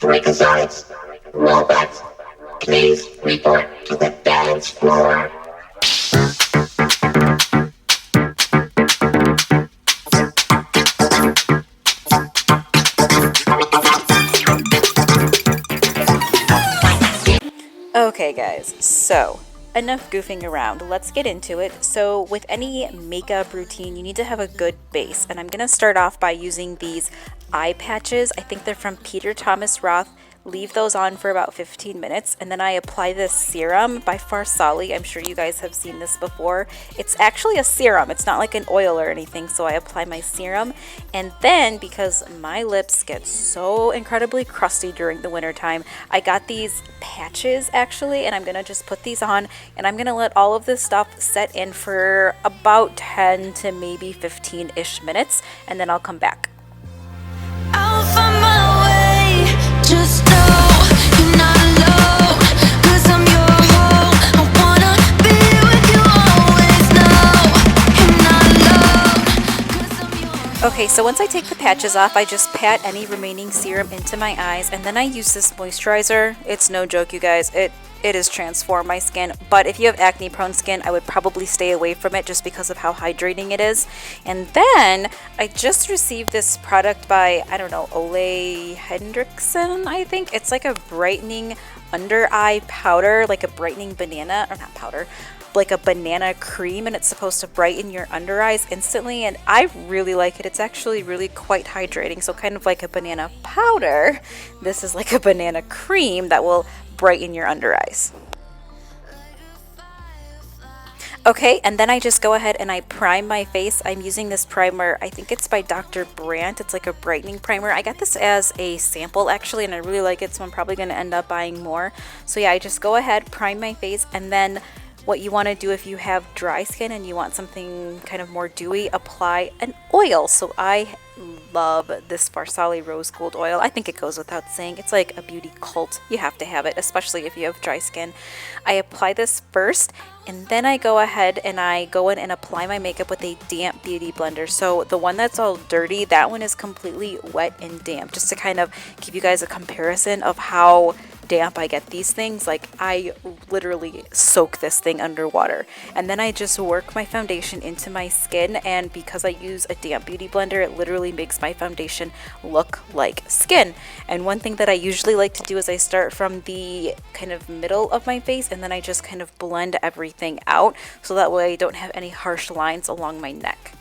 Freakazoids, robots, please report to the dance floor. Okay guys, so enough goofing around, let's get into it. So with any makeup routine, you need to have a good base, and I'm gonna start off by using these eye patches. I think they're from Peter Thomas Roth. Leave those on for about 15 minutes, and then I apply this serum by Farsali. I'm sure you guys have seen this before. It's actually a serum, it's not like an oil or anything, so I apply my serum. And then, because my lips get so incredibly crusty during the winter time, I got these patches actually, and I'm gonna just put these on, and I'm gonna let all of this stuff set in for about 10 to maybe 15-ish minutes, and then I'll come back. I'll find my way, just know you're not alone, 'cause I'm your home. I wanna be with you always, know you're not alone, 'cause I'm your Okay, so once I take the patches off, I just pat any remaining serum into my eyes, and then I use this moisturizer. It's no joke, you guys. It has transformed my skin, but if you have acne prone skin, I would probably stay away from it just because of how hydrating it is. And then I just received this product by, I don't know, Ole Hendrickson, I think. It's like a brightening under eye powder, like a brightening banana, or not powder, like a banana cream, and it's supposed to brighten your under eyes instantly, and I really like it. It's actually really quite hydrating, so kind of like a banana powder, this is like a banana cream that will brighten your under eyes. Okay, and then I just go ahead and I prime my face. I'm using this primer, I think it's by Dr. Brandt. It's like a brightening primer. I got this as a sample actually, and I really like it, so I'm probably going to end up buying more. So yeah, I just go ahead, prime my face, and then what you want to do if you have dry skin and you want something kind of more dewy, apply an oil. So I love this Farsali Rose Gold oil. I think it goes without saying. It's like a beauty cult. You have to have it, especially if you have dry skin. I apply this first, and then I go ahead and I go in and apply my makeup with a damp beauty blender. So the one that's all dirty, that one is completely wet and damp, just to kind of give you guys a comparison of how damp I get these things. Like, I literally soak this thing underwater, and then I just work my foundation into my skin, and because I use a damp beauty blender, it literally makes my foundation look like skin. And one thing that I usually like to do is I start from the kind of middle of my face, and then I just kind of blend everything out, so that way I don't have any harsh lines along my neck.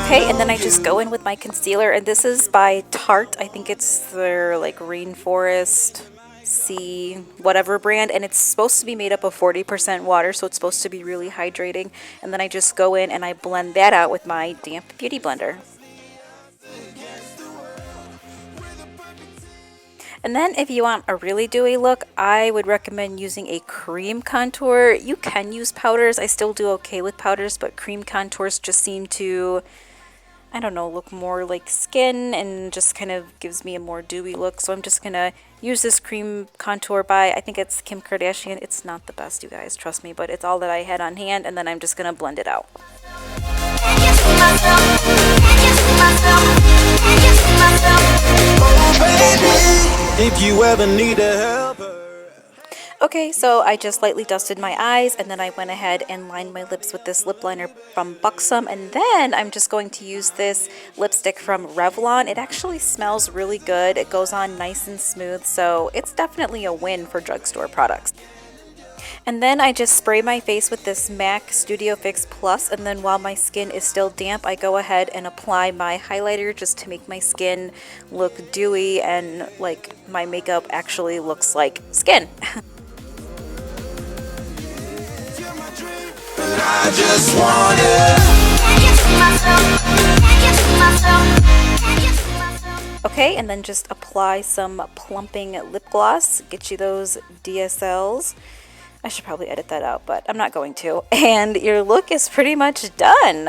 Okay, and then I just go in with my concealer, and this is by Tarte. I think it's their like Rainforest Sea whatever brand, and it's supposed to be made up of 40% water, so it's supposed to be really hydrating. And then I just go in and I blend that out with my damp beauty blender. And then if you want a really dewy look, I would recommend using a cream contour. You can use powders. I still do okay with powders, but cream contours just seem to, I don't know, look more like skin and just kind of gives me a more dewy look. So I'm just going to use this cream contour by, I think it's Kim Kardashian. It's not the best, you guys, trust me, but it's all that I had on hand, and then I'm just going to blend it out. If you ever need a helper. Okay, so I just lightly dusted my eyes, and then I went ahead and lined my lips with this lip liner from Buxom, and then I'm just going to use this lipstick from Revlon. It actually smells really good. It goes on nice and smooth, so it's definitely a win for drugstore products. And then I just spray my face with this MAC Studio Fix Plus, and then while my skin is still damp, I go ahead and apply my highlighter just to make my skin look dewy and like my makeup actually looks like skin. I just wanna. Okay, and then just apply apply some plumping lip gloss. Get you those DSLs. I should probably edit that out, but I'm not going to. And your look is pretty much done.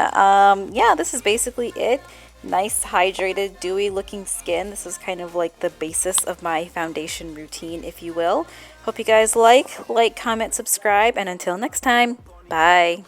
Yeah, this is basically it. Nice, hydrated, dewy looking skin. This is kind of like the basis of my foundation routine, if you will. Hope you guys like, comment, subscribe, and until next time, bye.